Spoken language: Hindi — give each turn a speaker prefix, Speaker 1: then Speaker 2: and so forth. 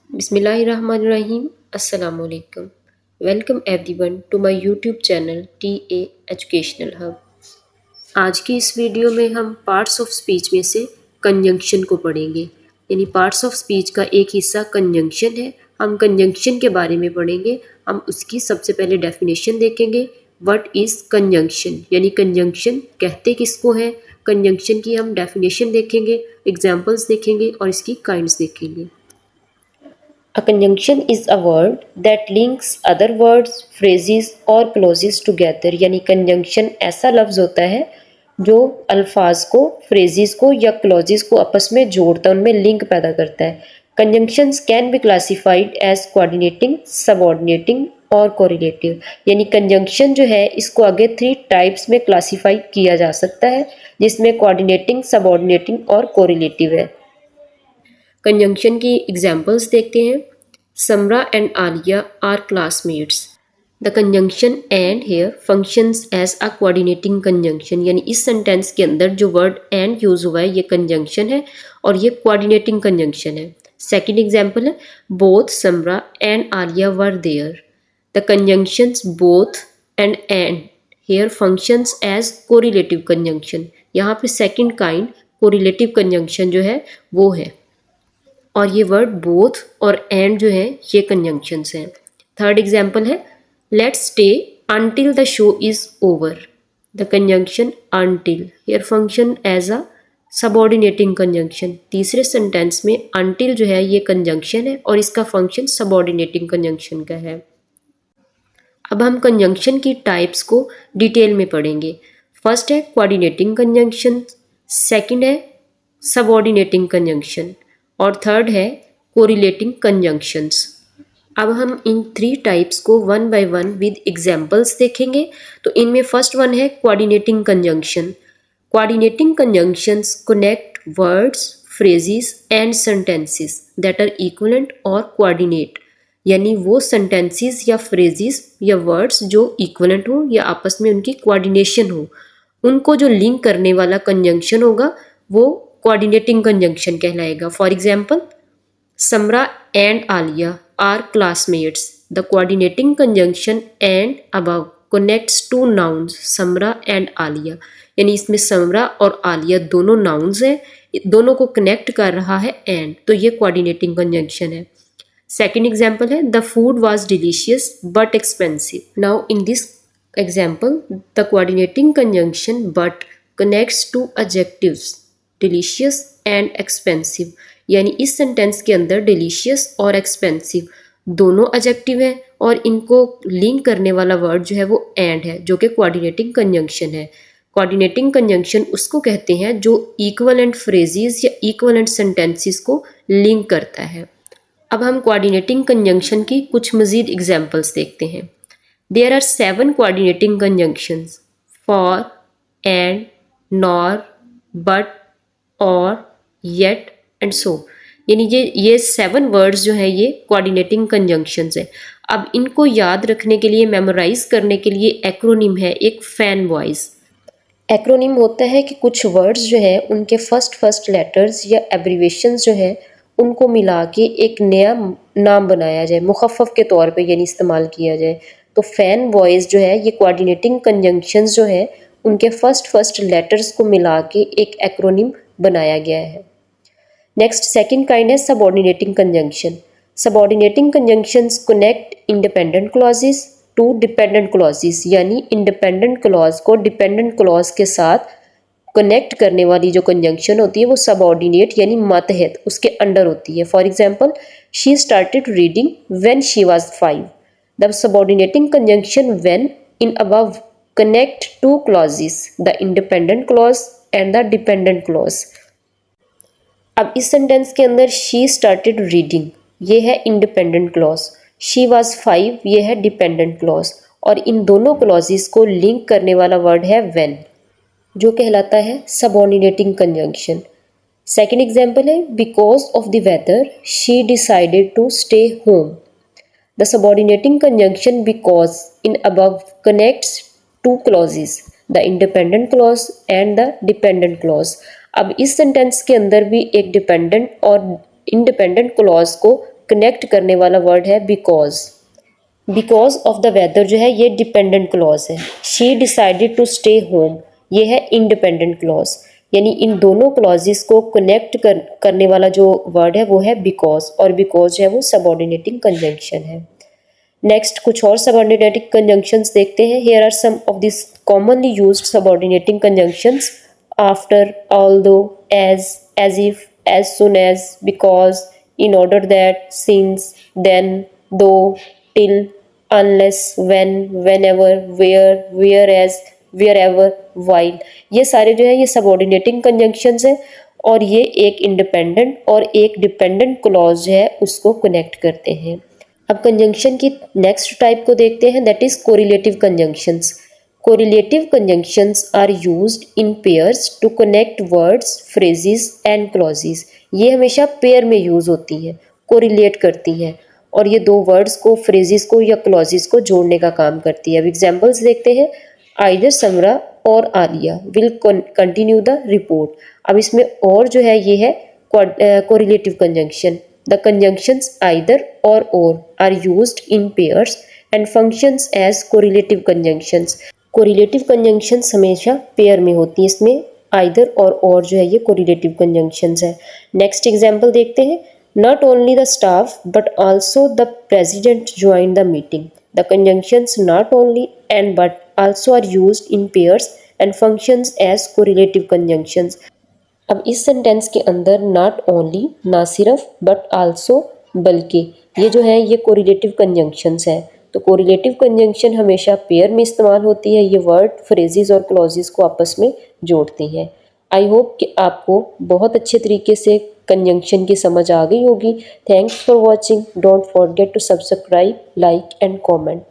Speaker 1: बिस्मिल्लाहिर्रहमानिर्रहीम। अस्सलाम वालेकुम। Welcome everyone to my YouTube channel TA educational hub. आज की इस वीडियो में हम पार्ट्स ऑफ स्पीच में से कंजंक्शन को पढ़ेंगे। यानी पार्ट्स ऑफ स्पीच का एक हिस्सा कंजंक्शन है। हम कंजंक्शन के बारे में पढ़ेंगे। हम उसकी सबसे पहले डेफिनेशन देखेंगे। व्हाट इज़ कंजंक्शन, यानी कंजंक्शन कहते किसको है। कंजंक्शन की हम डेफिनेशन देखेंगे, एग्जाम्पल्स देखेंगे और इसकी काइंड्स देखेंगे। A conjunction is a word that links other words, phrases और clauses together। यानी conjunction ऐसा लफ्ज़ होता है जो अल्फाज को, phrases को या clauses को आपस में जोड़ता है, उनमें लिंक पैदा करता है। Conjunctions can be classified as coordinating, subordinating और correlative। यानी conjunction जो है इसको आगे 3 टाइप्स में क्लासीफाई किया जा सकता है, जिसमें coordinating, subordinating और correlative है। कंजंक्शन की एग्जाम्पल्स देखते हैं। Samra and Alia are classmates. The conjunction and here functions as a coordinating conjunction. यानी इस सेंटेंस के अंदर जो वर्ड एंड यूज हुआ है ये कंजंक्शन है और ये कोऑर्डिनेटिंग कंजंक्शन है। सेकंड एग्जाम्पल है both Samra and Alia were there. The conjunctions both and here functions as correlative conjunction. यहाँ पे सेकंड काइंड कोरिलेटिव कंजंक्शन जो है वो है, और ये वर्ड बोथ और एंड जो है ये कंजंक्शंस हैं। थर्ड एग्जाम्पल है let's stay until the show is over. The conjunction until here function as a subordinating conjunction. तीसरे सेंटेंस में अनटिल जो है ये कंजंक्शन है और इसका फंक्शन सबऑर्डिनेटिंग कंजंक्शन का है। अब हम कंजंक्शन की टाइप्स को डिटेल में पढ़ेंगे। फर्स्ट है कोऑर्डिनेटिंग कंजंक्शन, सेकंड है सबऑर्डिनेटिंग कंजंक्शन और थर्ड है कोरिलेटिंग कंजंक्शंस। अब हम इन 3 टाइप्स को one by one with examples देखेंगे। तो इनमें फर्स्ट वन है coordinating conjunction. Coordinating conjunctions connect words, phrases and sentences that are equivalent or coordinate. यानी वो सेंटेंसेस या फ्रेजेस या वर्ड्स जो इक्विवेलेंट हो या आपस में उनकी कोऑर्डिनेशन हो, उनको जो लिंक करने वाला कंजंक्शन होगा वो कोऑर्डिनेटिंग कंजंक्शन कहलाएगा। For example Samra and Alia are classmates. The coordinating conjunction and above connects two nouns Samra and Alia. यानी इसमें समरा और आलिया दोनों नाउन्स हैं, दोनों को कनेक्ट कर रहा है एंड, तो ये कोऑर्डिनेटिंग कंजंक्शन है। सेकेंड एग्जाम्पल है the food was delicious but expensive. Now in this example the coordinating conjunction but connects two adjectives delicious and expensive. यानी इस सेंटेंस के अंदर डिलीशियस और एक्सपेंसिव दोनों एडजेक्टिव हैं और इनको लिंक करने वाला वर्ड जो है वो एंड है, जो कि कोऑर्डिनेटिंग कंजंक्शन है। कोऑर्डिनेटिंग कंजंक्शन उसको कहते हैं जो इक्विवेलेंट फ्रेजेस या इक्विवेलेंट सेंटेंसेस को लिंक करता है। अब हम कोऑर्डिनेटिंग कंजंक्शन की कुछ मज़ीद एग्जाम्पल्स देखते हैं। There are 7 coordinating conjunctions for, and, nor, but, or, yet and so. यानी ये 7 वर्ड्स जो हैं ये कोऑर्डिनेटिंग कंजंक्शंस हैं। अब इनको याद रखने के लिए, मेमोराइज करने के लिए एक्रोनिम है एक फैन वॉइस। एक्रोनिम होता है कि कुछ वर्ड्स जो है उनके फर्स्ट लेटर्स या एब्रीवेशंस जो है उनको मिला के एक नया नाम बनाया जाए, मुखफ़फ़ के तौर पे यानी इस्तेमाल किया जाए। तो फैन वॉइस जो है ये कोऑर्डिनेटिंग कंजंक्शंस जो है उनके फर्स्ट लेटर्स को मिला के एक एक्रोनिम बनाया गया है। नेक्स्ट सेकंड काइंड है subordinating conjunction. Subordinating conjunctions connect independent clauses to dependent clauses. यानी इंडिपेंडेंट क्लॉज को डिपेंडेंट क्लॉज के साथ कनेक्ट करने वाली जो कंजंक्शन होती है वो सबऑर्डिनेट यानी मातहत उसके अंडर होती है। For example she started reading when she was 5। The subordinating conjunction when in above connect two clauses, the independent clause and the dependent clause. अब इस सेंटेंस के अंदर शी स्टार्टेड रीडिंग ये है इंडिपेंडेंट क्लॉज, शी वाज 5 ये है डिपेंडेंट क्लॉज, और इन दोनों क्लॉजेस को लिंक करने वाला वर्ड है व्हेन, जो कहलाता है सबऑर्डिनेटिंग कंजंक्शन। सेकेंड एग्जाम्पल है because of the weather she decided to stay home. The subordinating conjunction because in above connects two clauses, the independent clause and the dependent clause. अब इस सेंटेंस के अंदर भी एक डिपेंडेंट और इंडिपेंडेंट क्लॉज को कनेक्ट करने वाला वर्ड है because. Because of the weather जो है ये डिपेंडेंट क्लॉज है। She decided to stay home, ये है इंडिपेंडेंट क्लॉज। यानी इन दोनों क्लॉजेस को कनेक्ट करने वाला जो वर्ड है वो है बिकॉज, और बिकॉज जो है वो सबऑर्डिनेटिंग कंजंक्शन है। नेक्स्ट कुछ और सबऑर्डिनेटिंग कंजंक्शंस देखते हैं। Here are some of this commonly used subordinating conjunctions: after, although, as if, as soon as, because, in order that, since, then, though, till, unless, when, whenever, where, whereas, wherever, while. ये सारे जो है ये सबऑर्डिनेटिंग कंजंक्शंस हैं और ये एक इंडिपेंडेंट और एक डिपेंडेंट क्लॉज है उसको कनेक्ट करते हैं। अब कंजंक्शन की नेक्स्ट टाइप को देखते हैं, that is correlative conjunctions. Correlative conjunctions are used in pairs to connect words, phrases and clauses. ये हमेशा पेयर में यूज होती हैं, कोरिलेट करती हैं और ये दो वर्ड्स को, फ्रेजेस को या क्लॉजेस को जोड़ने का काम करती है। अब एग्जांपल्स देखते हैं। आइदर समरा और Alia will continue the report. अब इसमें और जो है ये है correlative conjunction. The conjunctions either or are used in pairs and functions as correlative conjunctions. Correlative conjunctions हमेशा पेयर में होती है, इसमें either और जो है ये correlative conjunctions है। Next example देखते हैं। Not only the staff but also the president joined the meeting. The conjunctions not only and but also are used in pairs and functions as correlative conjunctions. अब इस सेंटेंस के अंदर नॉट ओनली, ना सिर्फ, बट आल्सो, बल्कि, ये जो है ये कोरिलेटिव कंजंक्शंस है। तो कोरिलेटिव कंजंक्शन हमेशा पेयर में इस्तेमाल होती है। ये वर्ड, फ्रेजेस और क्लॉजेस को आपस में जोड़ती हैं। आई होप कि आपको बहुत अच्छे तरीके से कंजंक्शन की समझ आ गई होगी। Thanks for watching. Don't forget to subscribe, like and comment.